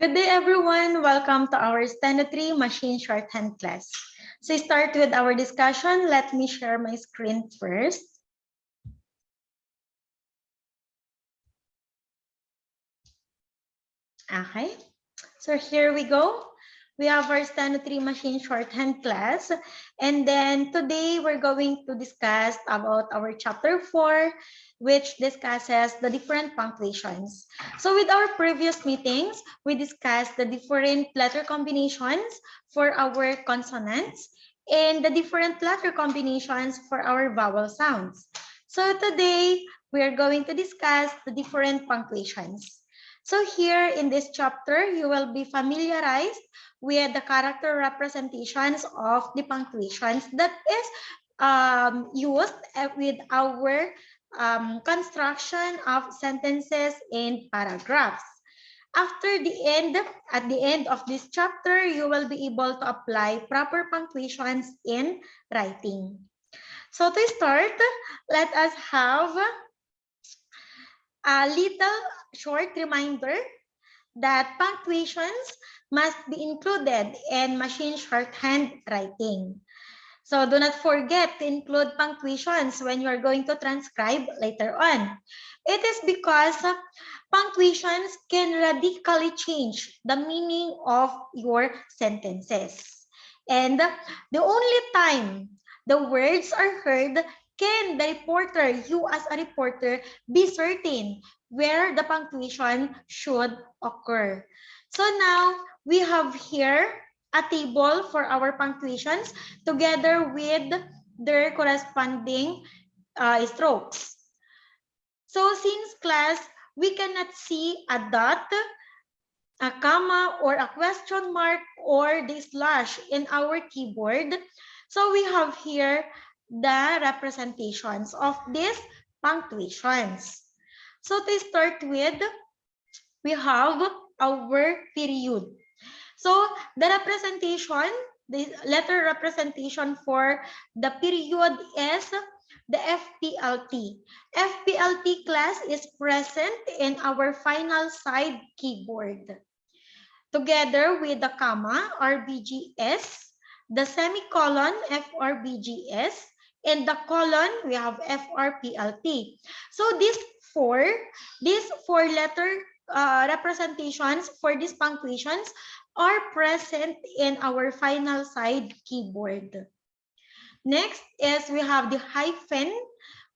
Good day, everyone. Welcome to our Steno 3 Machine Shorthand class. So, start with our discussion. Let me share my screen first. Okay. So, here we go. We have our Steno 3 Machine Shorthand class. And then today, we're going to discuss about our chapter 4, which discusses the different punctuations. So with our previous meetings, we discussed the different letter combinations for our consonants and the different letter combinations for our vowel sounds. So today, we are going to discuss the different punctuations. So here in this chapter, you will be familiarized with the character representations of the punctuations that is used with our construction of sentences and paragraphs. After the end, at the end of this chapter, you will be able to apply proper punctuations in writing. So to start, let us have a little short reminder that punctuations must be included in machine shorthand writing. So do not forget to include punctuations when you are going to transcribe later on. It is because punctuations can radically change the meaning of your sentences. And the only time the words are heard can the reporter, you as a reporter, be certain where the punctuation should occur. So now we have here a table for our punctuations together with their corresponding strokes. So since class, we cannot see a dot, a comma, or a question mark, or the slash in our keyboard. So we have here the representations of these punctuations. So to start with, we have our period. So the representation, the letter representation for the period is the FPLT. FPLT class is present in our final side keyboard. Together with the comma, RBGS, the semicolon, FRBGS, and the colon, we have FRPLT. So these four letter representations for these punctuations are present in our final side keyboard. Next is we have the hyphen.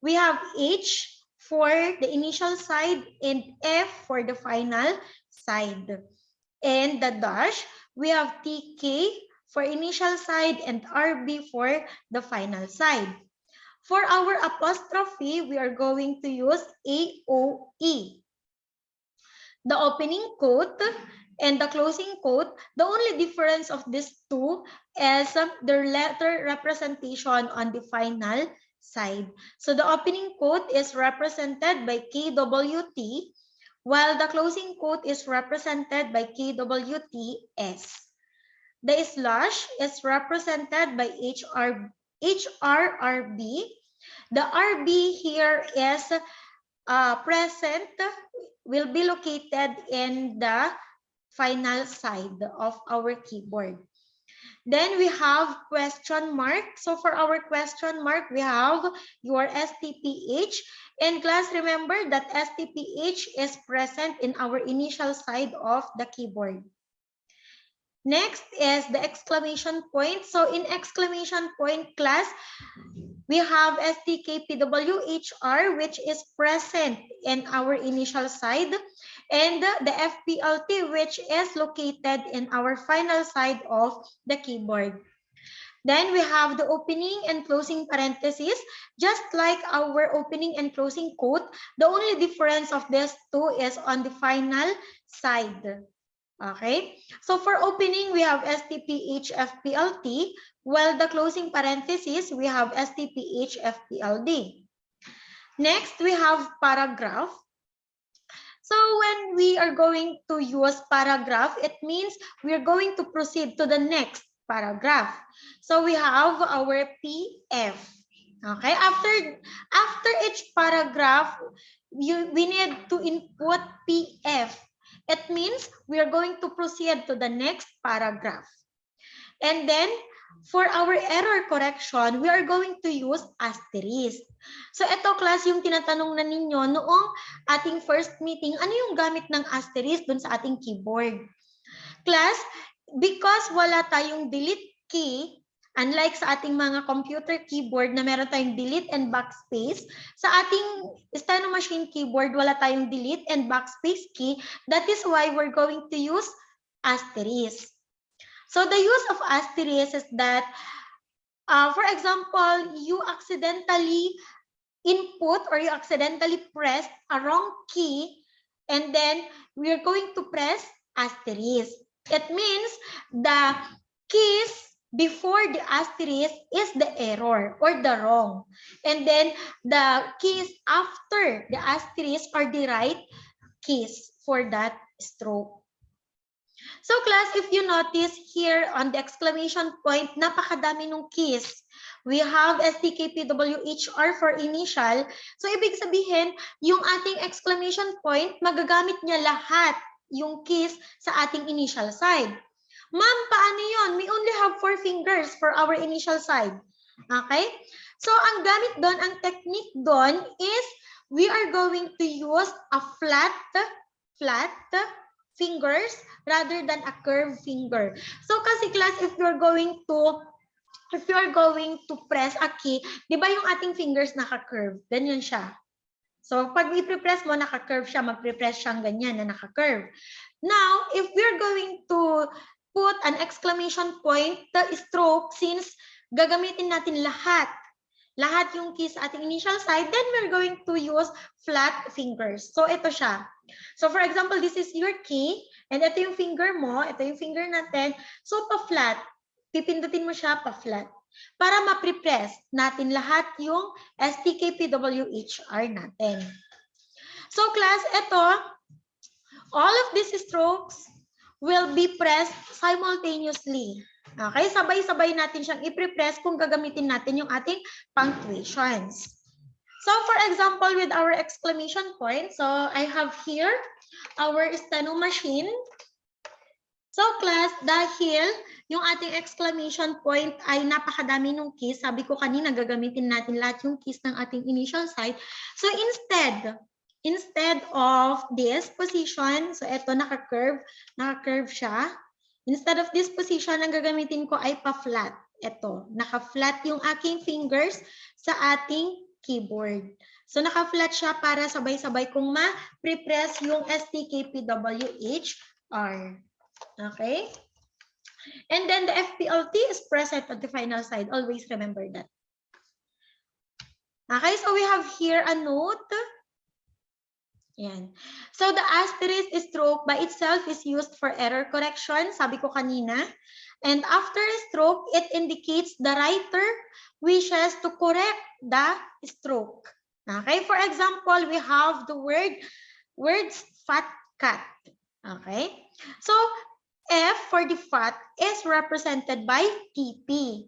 We have H for the initial side and F for the final side. And the dash, we have TK for initial side and RB for the final side. For our apostrophe, we are going to use AOE. The opening quote and the closing quote, the only difference of these two is their letter representation on the final side. So the opening quote is represented by KWT, while the closing quote is represented by KWTS. The slash is represented by HRRB. The RB here is present, will be located in the final side of our keyboard. Then we have question mark. So for our question mark, we have your STPH. And class, remember that STPH is present in our initial side of the keyboard. Next is the exclamation point. So in exclamation point class, we have STKPWHR, which is present in our initial side, and the FPLT, which is located in our final side of the keyboard. Then we have the opening and closing parentheses. Just like our opening and closing quote, the only difference of these two is on the final side. Okay, so for opening, we have STPHFPLT, while the closing parenthesis, we have STPHFPLD. Next, we have paragraph. So when we are going to use paragraph, it means we are going to proceed to the next paragraph. So we have our PF. Okay, after each paragraph, we need to input PF. It means we are going to proceed to the next paragraph. And then, for our error correction, we are going to use asterisk. So ito class yung tinatanong na ninyo noong ating first meeting, ano yung gamit ng asterisk dun sa ating keyboard? Class, because wala tayong delete key, unlike sa ating mga computer keyboard na meron tayong delete and backspace, sa ating steno machine keyboard, wala tayong delete and backspace key. That is why we're going to use asterisk. So the use of asterisk is that, for example, you accidentally input or you accidentally press a wrong key, and then we're going to press asterisk. It means the keys before the asterisk is the error or the wrong. And then the keys after the asterisk are the right keys for that stroke. So class, if you notice here on the exclamation point, napakadami ng keys. We have STKPWHR for initial. So ibig sabihin, yung ating exclamation point, magagamit niya lahat yung keys sa ating initial side. Ma'am, paano yun? We only have 4 fingers for our initial side. Okay? So ang gamit doon, ang technique doon is we are going to use a flat fingers rather than a curved finger. So kasi class, if you're going to press a key, di ba yung ating fingers naka-curve? Ganyan siya. So pag i-press mo, naka-curve siya, mag-press siyang ganyan na naka-curve. Now, if we're going to put an exclamation point, the stroke, since gagamitin natin lahat yung keys sa ating initial side, then we're going to use flat fingers. So ito siya. So for example, this is your key, and ito yung finger mo, ito yung finger natin. So pa-flat, pipindutin mo siya pa-flat para ma-prepress natin lahat yung STKPWHR natin. So class, ito, all of these strokes will be pressed simultaneously. Okay, sabay-sabay natin siyang i-prepress kung gagamitin natin yung ating punctuations. So for example, with our exclamation point, so I have here our steno machine. So class, dahil yung ating exclamation point ay napakadami ng keys, sabi ko kanina gagamitin natin lahat yung keys ng ating initial side. So instead of this position, so ito naka-curve siya. Instead of this position, ang gagamitin ko ay pa-flat. Ito, naka-flat yung aking fingers sa ating keyboard. So naka-flat siya para sabay-sabay kong ma-prepress yung STKPWHR. Okay? And then the FPLT is present at the final side. Always remember that. Okay, so we have here a note. Yan. So the asterisk stroke by itself is used for error correction, sabi ko kanina. And after a stroke, it indicates the writer wishes to correct the stroke. Okay, for example, we have the words fat cat. Okay, so F for the fat is represented by TP.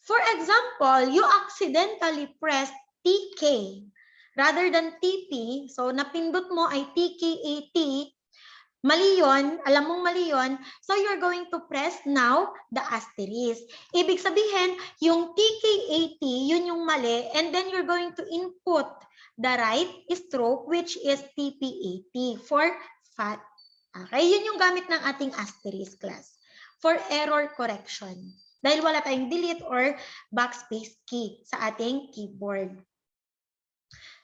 For example, you accidentally pressed TK rather than TP, so napindot mo ay TKAT, mali yun, alam mong mali yun, so you're going to press now the asterisk. Ibig sabihin, yung TKAT, yun yung mali, and then you're going to input the right stroke, which is TPAT for fat. Okay, yun yung gamit ng ating asterisk class for error correction. Dahil wala tayong delete or backspace key sa ating keyboard.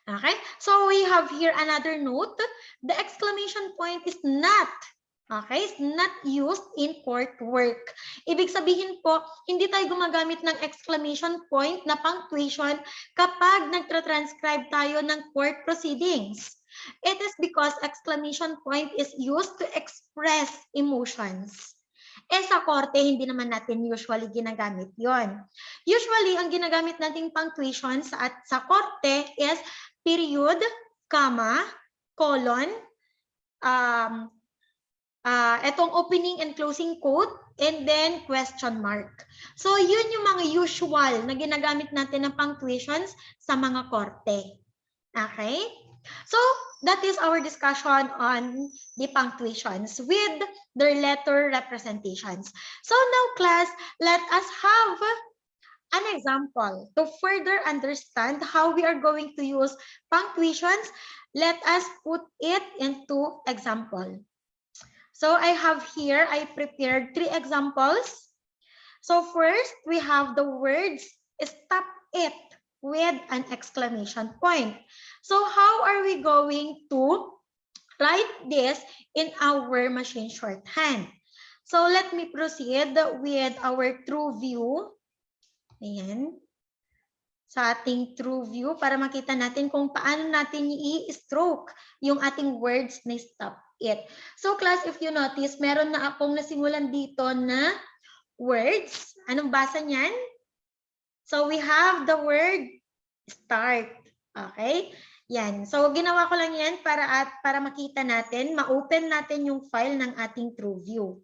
Okay, so we have here another note. The exclamation point is not, okay, is not used in court work. Ibig sabihin po, hindi tayo gumagamit ng exclamation point na punctuation kapag nagtra-transcribe tayo ng court proceedings. It is because exclamation point is used to express emotions. Sa korte, hindi naman natin usually ginagamit yon. Usually, ang ginagamit nating punctuation sa korte is period, comma, colon, etong opening and closing quote, and then question mark. So, yun yung mga usual na ginagamit natin ng punctuations sa mga korte. Okay? So that is our discussion on the punctuations with their letter representations. So now class, let us have an example to further understand how we are going to use punctuations. Let us put it into example. So I have here, I prepared 3 examples. So first, we have the words stop it with an exclamation point. So how are we going to write this in our machine shorthand? So let me proceed with our true view. Ayan. Sa ating true view para makita natin kung paano natin i-stroke yung ating words na stop it. So class, if you notice, meron na akong nasimulan dito na words. Anong basa niyan? So we have the word start. Okay? Yan. So ginawa ko lang yan para makita natin, ma-open natin yung file ng ating true view.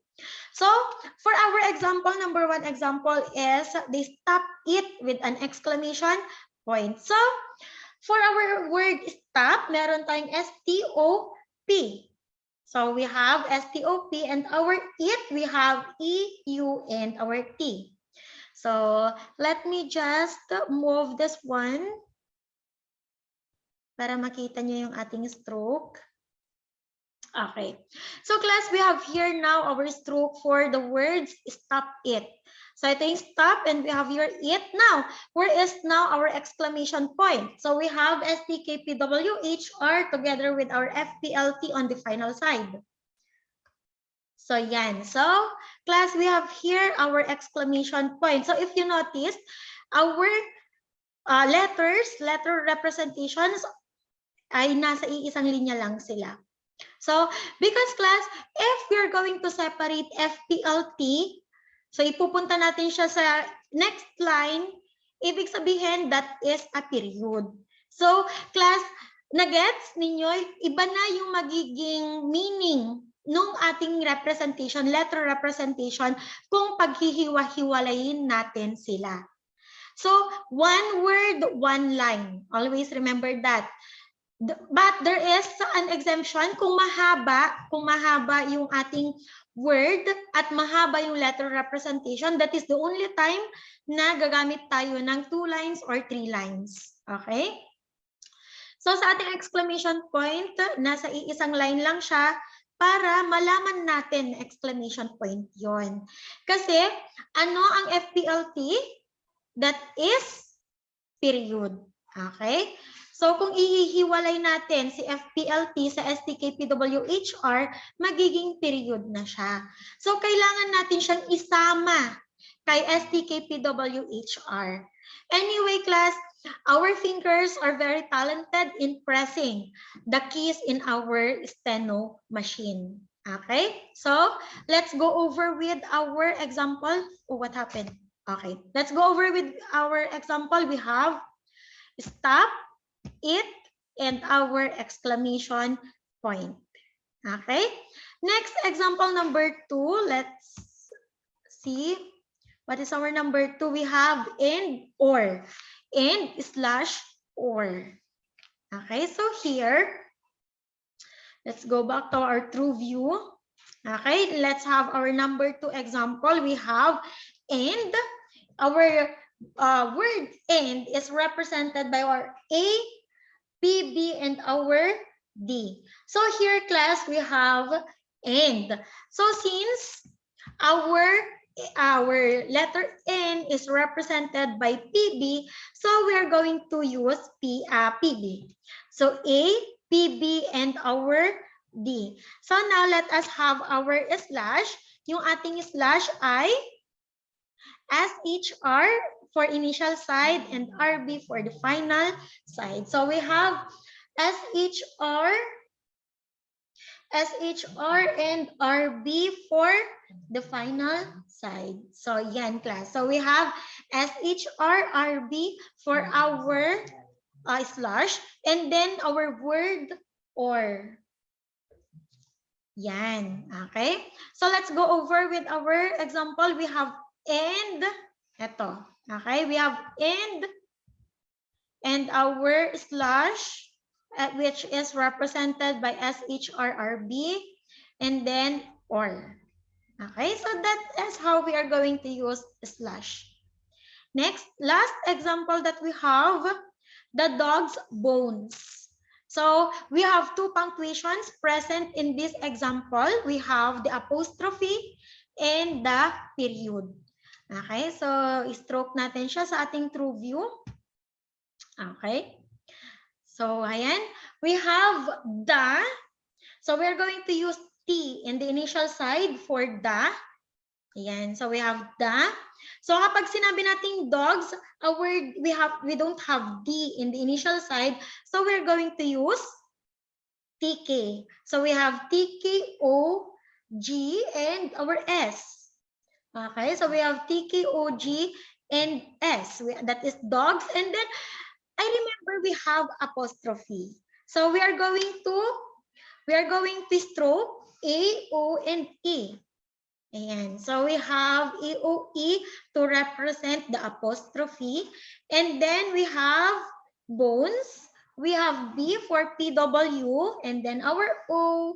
So for our example, number 1 example is they stop it with an exclamation point. So for our word stop, meron tayong S-T-O-P. So we have S-T-O-P and our it, we have E-U and our T. So let me just move this one para makita nyo yung ating stroke. Okay. So class, we have here now our stroke for the words stop it. So ito yung stop and we have your it. Now, where is now our exclamation point? So we have STKPWHR together with our FPLT on the final side. So yan. So class, we have here our exclamation point. So if you notice, our letter representations ay nasa iisang linya lang sila. So, because class, if we're going to separate FPLT, so ipupunta natin siya sa next line, ibig sabihin that is a period. So, class, na-gets ninyo, iba na yung magiging meaning nung ating representation, letter representation, kung paghihiwa-hiwalayin natin sila. So, one word, one line. Always remember that. But there is an exemption kung mahaba yung ating word at mahaba yung letter representation. That is the only time na gagamit tayo ng 2 lines or 3 lines. Okay? So sa ating exclamation point, nasa iisang line lang siya para malaman natin exclamation point yon. Kasi ano ang FPLT? That is period. Okay? So kung ihihiwalay natin si FPLT sa STKPWHR, magiging period na siya. So kailangan natin siyang isama kay STKPWHR. Anyway, class, our fingers are very talented in pressing the keys in our steno machine. Okay? So let's go over with our example. Oh, what happened? Okay. Let's go over with our example. We have stop, it, and our exclamation point. Okay. Next example number 2. Let's see. What is our number 2? We have and or. And slash or. Okay. So here, let's go back to our true view. Okay. Let's have our number 2 example. We have and. Our word and is represented by our A, P, B, and our D. So here, class, we have and. So since our letter N is represented by PB, so we are going to use PB. So A, PB, and our D. So now let us have our slash. Yung ating slash ay SHR for initial side and RB for the final side. So we have SHR and RB for the final side. So yan, class. So we have SHR, RB for our slash and then our word or. Yan. Okay. So let's go over with our example. We have and eto. Okay, we have and our slash which is represented by SHRRB, and then or. Okay, so that is how we are going to use slash. Next, last example that we have, the dog's bones. So we have two punctuations present in this example. We have the apostrophe and the period. Okay, so stroke natin siya sa ating true view. Okay. So ayan, we have the. So we're going to use T in the initial side for the. Ayan, so we have the. So kapag sinabi nating dogs, a word we don't have D in the initial side, so we're going to use TK. So we have TKOG and our S. Okay, so we have TKOG and S. That is dogs, and then I remember we have apostrophe. So we are going to stroke A, O, and E. Ayan. So we have EOE to represent the apostrophe. And then we have bones. We have B for PW. And then our O,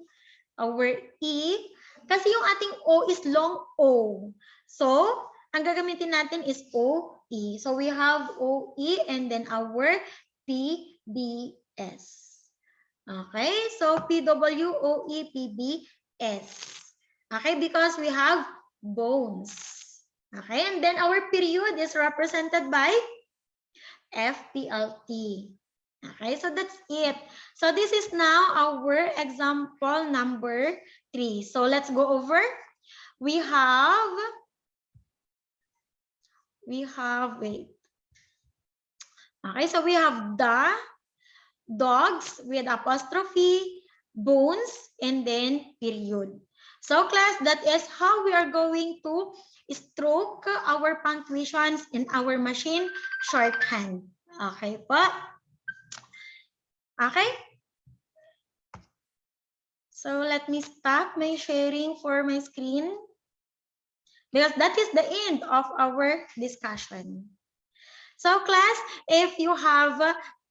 our E. Kasi yung ating O is long O. So, ang gagamitin natin is OE. So we have OE and then our PBS. Okay, so PW, OE, PBS. Okay, because we have bones. Okay, and then our period is represented by FPLT. Okay, so that's it. So this is now our example number 3. So let's go over. We have, wait. Okay, so we have the, dogs with apostrophe, bones, and then period. So class, that is how we are going to stroke our punctuations in our machine shorthand. Okay po? Okay? So let me stop my sharing for my screen because that is the end of our discussion. So class, if you have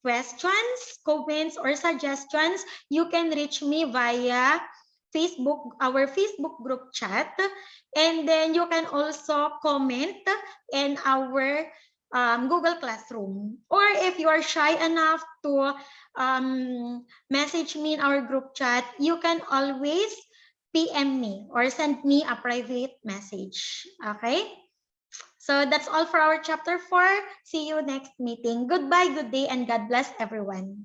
questions, comments, or suggestions, you can reach me via Facebook, our Facebook group chat, and then you can also comment in our Google Classroom. Or if you are shy enough to message me in our group chat, you can always PM me or send me a private message. Okay? So that's all for our chapter 4. See you next meeting. Goodbye, good day, and God bless everyone.